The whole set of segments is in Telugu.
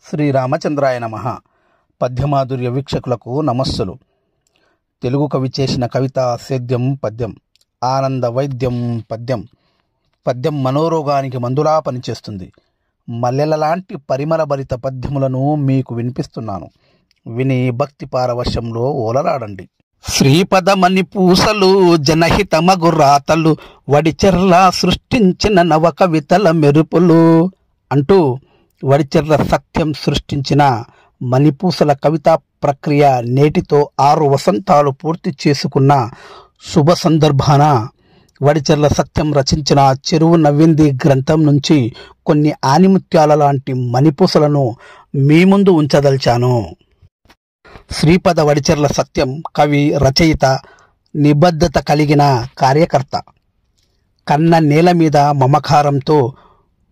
శ్రీరామచంద్రాయ నమః. పద్యమాధుర్య వీక్షకులకు నమస్సులు. తెలుగు కవి చేసిన కవిత సేద్యం పద్యం. ఆనంద వైద్యం పద్యం. పద్యం మనోరోగానికి మందులా పనిచేస్తుంది. మల్లెల లాంటి పరిమళభరిత పద్యములను మీకు వినిపిస్తున్నాను. విని భక్తి పారవశ్యంలో ఓలలాడండి. శ్రీపదమని పూసలు జనహితమగు రాతలు వడిచెర్ల సృష్టించిన నవ కవితల మెరుపులు అంటూ వడిచెర్ల సత్యం సృష్టించిన మణిపూసల కవితా ప్రక్రియ నేటితో 6 వసంతాలు పూర్తి చేసుకున్న శుభ సందర్భాన వడిచెర్ల సత్యం రచించిన చెరువు నవ్వింది గ్రంథం నుంచి కొన్ని ఆనిముత్యాల లాంటి మణిపూసలను మీ ముందు ఉంచదలిచాను. శ్రీపద వడిచెర్ల సత్యం కవి, రచయిత, నిబద్ధత కలిగిన కార్యకర్త. కన్న నేల మీద మమకారంతో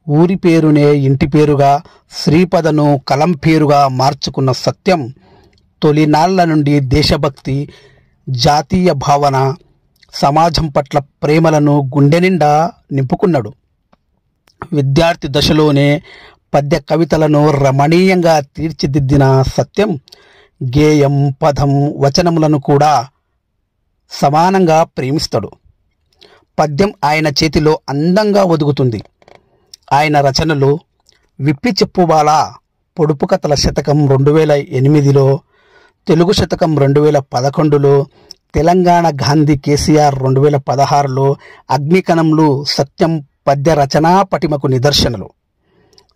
ఊరి పేరునే ఇంటి పేరుగా, శ్రీపదను కలం పేరుగా మార్చుకున్న సత్యం తొలినాళ్ల నుండి దేశభక్తి, జాతీయ భావన, సమాజం పట్ల ప్రేమలను గుండె నిండా నింపుకున్నాడు. విద్యార్థి దశలోనే పద్య కవితలను రమణీయంగా తీర్చిదిద్దిన సత్యం గేయం, పదం, వచనములను కూడా సమానంగా ప్రేమిస్తాడు. పద్యం ఆయన చేతిలో అందంగా ఒదుగుతుంది. ఆయన రచనలు విప్పి చెప్పుబాల పొడుపు కథల శతకం 2008లో, తెలుగు శతకం 2011లో, తెలంగాణ గాంధీ కేసీఆర్ 2016లో, అగ్నికణంలు సత్యం పద్య రచనా పటిమకు నిదర్శనలు.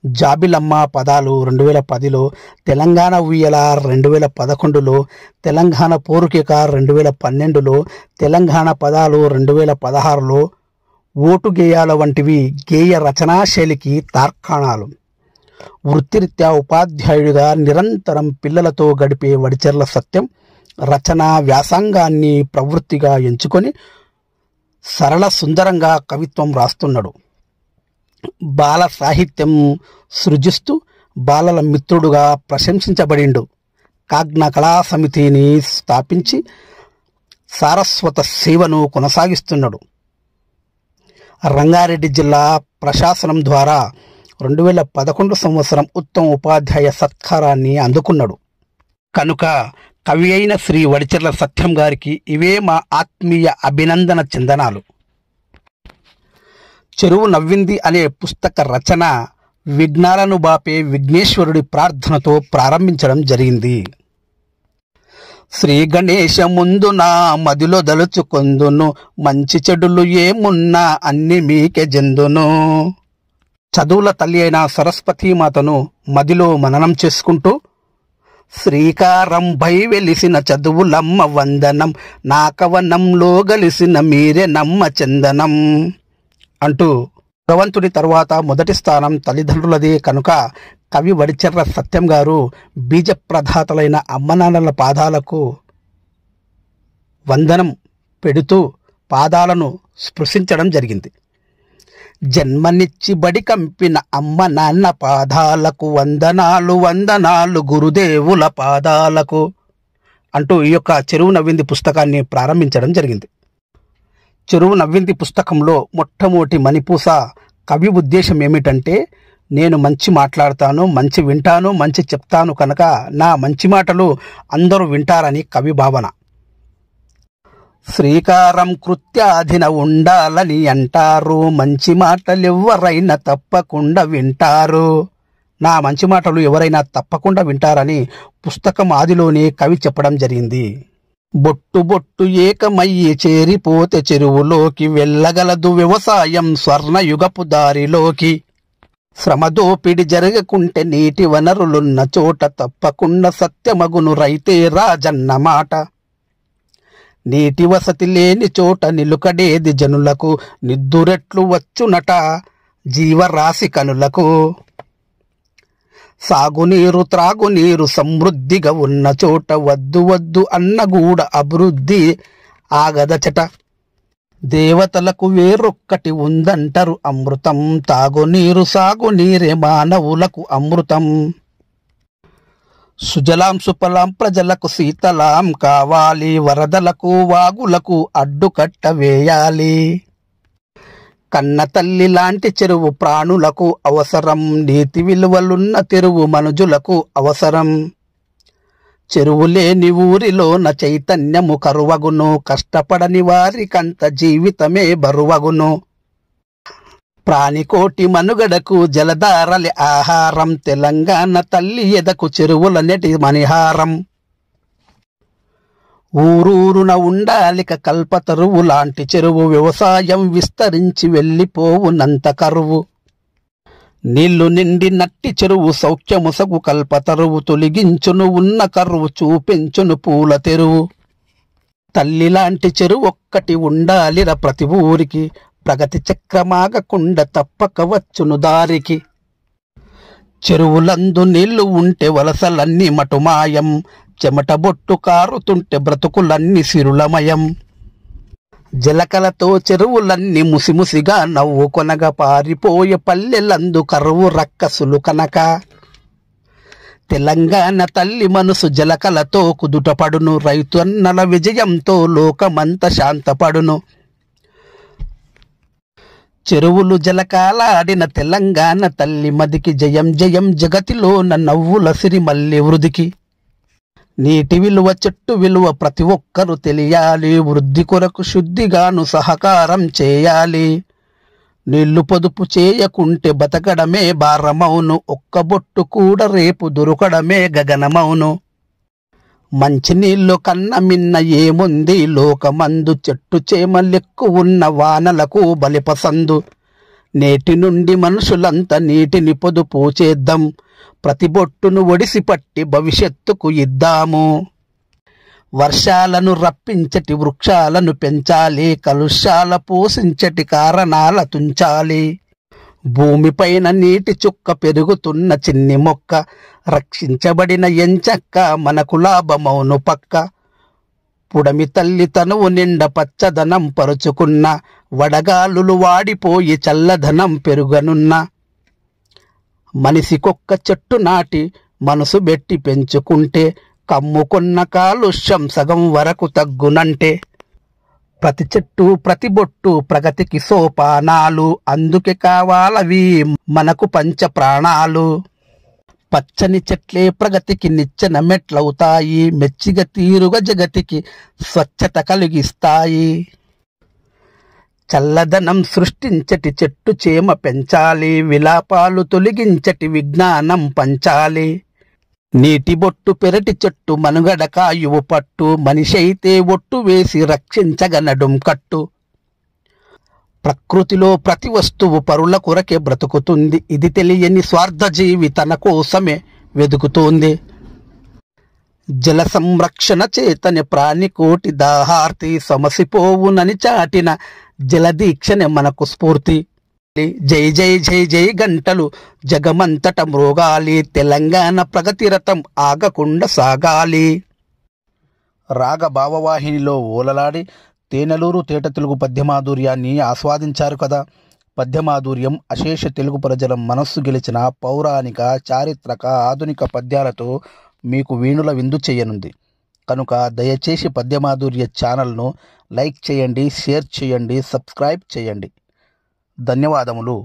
జాబిలమ్మ పదాలు 2010లో, తెలంగాణ ఉయ్యల 2011లో, తెలంగాణ పోరుకేక 2012లో, తెలంగాణ పదాలు 2016లో, ఓటు గేయాల వంటివి గేయ రచనా శైలికి తార్కాణాలు. వృత్తిరీత్యా ఉపాధ్యాయుడిగా నిరంతరం పిల్లలతో గడిపే వడిచెర్ల సత్యం రచనా వ్యాసంగాన్ని ప్రవృత్తిగా ఎంచుకొని సరళ సుందరంగా కవిత్వం రాస్తున్నాడు. బాల సాహిత్యం సృజిస్తూ బాలల మిత్రుడుగా ప్రశంసించబడిండు. కాగ్న కళా సమితిని స్థాపించి సారస్వత సేవను కొనసాగిస్తున్నాడు. రంగారెడ్డి జిల్లా ప్రశాసనం ద్వారా 2011 సంవత్సరం ఉత్తమ ఉపాధ్యాయ సత్కారాన్ని అందుకున్నాడు. కనుక కవి అయిన శ్రీ వడిచెర్ల సత్యం గారికి ఇవే మా ఆత్మీయ అభినందన చందనాలు. చెరువు నవ్వింది అనే పుస్తక రచన విఘ్నాలను బాపే విఘ్నేశ్వరుడి ప్రార్థనతో ప్రారంభించడం జరిగింది. శ్రీ గణేశ ముందు నా మదిలో దలుచుకొందును, మంచి చెడులు ఏమున్నా అన్ని మీకే జందును. చదువుల తల్లి అయిన సరస్వతీమాతను మదిలో మననం చేసుకుంటూ శ్రీకారం భై వెలిసిన చదువులమ్మ వందనం, నా కవనంలో గలిసిన మీరే నమ్మ చందనం అంటూ భగవంతుడి తర్వాత మొదటి స్థానం తల్లిదండ్రులదే. కనుక కవి వడిచెర్ల సత్యం గారు బీజ ప్రదాతలైన అమ్మనాన్నల పాదాలకు వందనం పెడుతూ పాదాలను స్పృశించడం జరిగింది. జన్మనిచ్చి బడి కంపిన అమ్మ నాన్న పాదాలకు వందనాలు, వందనాలు గురుదేవుల పాదాలకు అంటూ ఈ యొక్క చెరువు నవ్వింది పుస్తకాన్ని ప్రారంభించడం జరిగింది. చెరువు నవ్వింది పుస్తకంలో మొట్టమొదటి మణిపూస కవి ఉద్దేశం ఏమిటంటే, నేను మంచి మాట్లాడతాను, మంచి వింటాను, మంచి చెప్తాను కనుక నా మంచి మాటలు అందరూ వింటారని కవి భావన. శ్రీకారం కృత్యాధిన ఉండాలని అంటారు, మంచి మాటలు ఎవరైనా తప్పకుండా వింటారు. నా మంచి మాటలు ఎవరైనా తప్పకుండా వింటారని పుస్తకం ఆదిలోనే కవి చెప్పడం జరిగింది. బొట్టు బొట్టు ఏకమయ్యి చేరిపోతే చెరువులోకి వెళ్ళగలదు వ్యవసాయం స్వర్ణయుగపు దారిలోకి. శ్రమదోపిడి జరగకుంటే నీటి వనరులున్న చోట తప్పకుండా సత్యమగును రైతే రాజన్న మాట. నీటి వసతి లేని చోట నిలుకడేది జనులకు, నిద్దురెట్లు వచ్చునట జీవరాశి కనులకు. సాగునీరు త్రాగునీరు సమృద్ధిగా ఉన్న చోట వద్దు వద్దు అన్నగూడ అభివృద్ధి ఆగదచట. దేవతలకు వేరొక్కటి ఉందంటారు అమృతం, తాగునీరు సాగునీరే మానవులకు అమృతం. సుజలాం సుఫలాం ప్రజలకు శీతలాం కావాలి, వరదలకు వాగులకు అడ్డుకట్ట వేయాలి. కన్న తల్లి లాంటి చెరువు ప్రాణులకు అవసరం, నీతి విలువలున్న తెరువు మనుజులకు అవసరం. చెరువు లేని ఊరిలోన చైతన్యము కరువగును, కష్టపడని వారికంత జీవితమే బరువగును. ప్రాణికోటి మనుగడకు జలధారలి ఆహారం, తెలంగాణ తల్లి ఎదకు చెరువుల నెటి మణిహారం. ఊరూరున ఉండాలిక కల్పతరువు లాంటి చెరువు, వ్యవసాయం విస్తరించి వెళ్ళిపోవునంత కరువు. నీళ్లు నిండి నట్టి చెరువు సౌఖ్యముసగు కల్పతరువు, తొలగించును ఉన్న కరువు చూపించును పూల తెరువు. తల్లి లాంటి చెరువు ఒక్కటి ఉండాలిర ప్రతి ఊరికి, ప్రగతి చక్రమాగకుండా తప్పక వచ్చును దారికి. చెరువులందు నీళ్లు ఉంటే వలసలన్నీ మటుమాయం, చెమట బొట్టు కారుతుంటే బ్రతుకులన్నీ సిరులమయం. జలకలతో చెరువులన్నీ ముసిముసిగా నవ్వుకొనగా, పారిపోయే పల్లెలందు కరువు రక్కసులు కనక. తెలంగాణ తల్లి మనసు జలకలతో కుదుటపడును, రైతు అన్నల విజయంతో లోకమంత శాంతపడును. చెరువులు జలకాలాడిన తెలంగాణ తల్లి మదికి, జయం జయం జగతిలోన నవ్వుల సిరిమల్లి వృదికి. నీటి విలువ చెట్టు విలువ ప్రతి ఒక్కరూ తెలియాలి, వృద్ధి కొరకు శుద్ధిగాను సహకారం చేయాలి. నీళ్లు పొదుపు చేయకుంటే బతకడమే భారమౌను, ఒక్క బొట్టు కూడా రేపు దొరకడమే గగనమౌను. మంచినీళ్ళు కన్న మిన్న ఏముంది లోకమందు, చెట్టు చేమలెక్కు ఉన్న వానలకు బలిపసందు. నేటి నుండి మనుషులంతా నీటిని పొదుపు చేద్దాం, ప్రతి బొట్టును ఒడిసి పట్టి భవిష్యత్తుకు ఇద్దాము. వర్షాలను రప్పించటి వృక్షాలను పెంచాలి, కలుష్యాల పోషించటి కారణాల తుంచాలి. భూమిపైన నీటి చుక్క పెరుగుతున్న చిన్ని మొక్క, రక్షించబడిన ఎంచక్క మనకు లాభమౌను పక్క. పుడమి తల్లి తనువు నిండ పచ్చదనం పరుచుకున్న, వడగాలులు వాడిపోయి చల్లదనం పెరుగనున్న. మనిషికొక్క చెట్టు నాటి మనసు బెట్టి పెంచుకుంటే, కమ్ముకున్న కాలుష్యం సగం వరకు తగ్గునంటే. ప్రతి చెట్టు ప్రతి బొట్టు ప్రగతికి సోపానాలు, అందుకే కావాలవి మనకు పంచ ప్రాణాలు. పచ్చని చెట్లే ప్రగతికి నిచ్చెన మెట్లవుతాయి, మెచ్చిగ తీరుగా జగతికి స్వచ్ఛత కలిగిస్తాయి. చల్లదనం సృష్టించటి చెట్టు చేమ పెంచాలి, విలాపాలు తొలగించటి విజ్ఞానం పంచాలి. నీటి బొట్టు పెరటి చెట్టు మనుగడ కాయువు పట్టు, మనిషైతే ఒట్టు వేసి రక్షించగ నడుం కట్టు. ప్రకృతిలో ప్రతి వస్తువు పరుల కొరకే బ్రతుకుతుంది, ఇది తెలియని స్వార్థజీవి తన కోసమే వెదుకుతోంది. జల సంరక్షణ చేతనే ప్రాణికోటి దాహార్తి, సమసిపోవునని చాటిన జలదీక్షనే మనకు స్ఫూర్తి. జై జై జై జై గంటలు జగమంతట మ్రోగాలి, తెలంగాణ ప్రగతి రథం ఆగకుండా సాగాలి. రాగ భావవాహినిలో ఓలలాడి తేనెలూరు తేట తెలుగు పద్యమాధుర్యాన్ని ఆస్వాదించారు కదా. పద్యమాధుర్యం అశేష తెలుగు ప్రజల మనస్సు గెలిచిన పౌరాణిక, చారిత్రక, ఆధునిక పద్యాలతో మీకు వీణుల విందు చేయనుంది. కనుక దయచేసి పద్యమాధుర్య ఛానల్ను లైక్ చేయండి, షేర్ చేయండి, సబ్స్క్రైబ్ చేయండి. ధన్యవాదములు.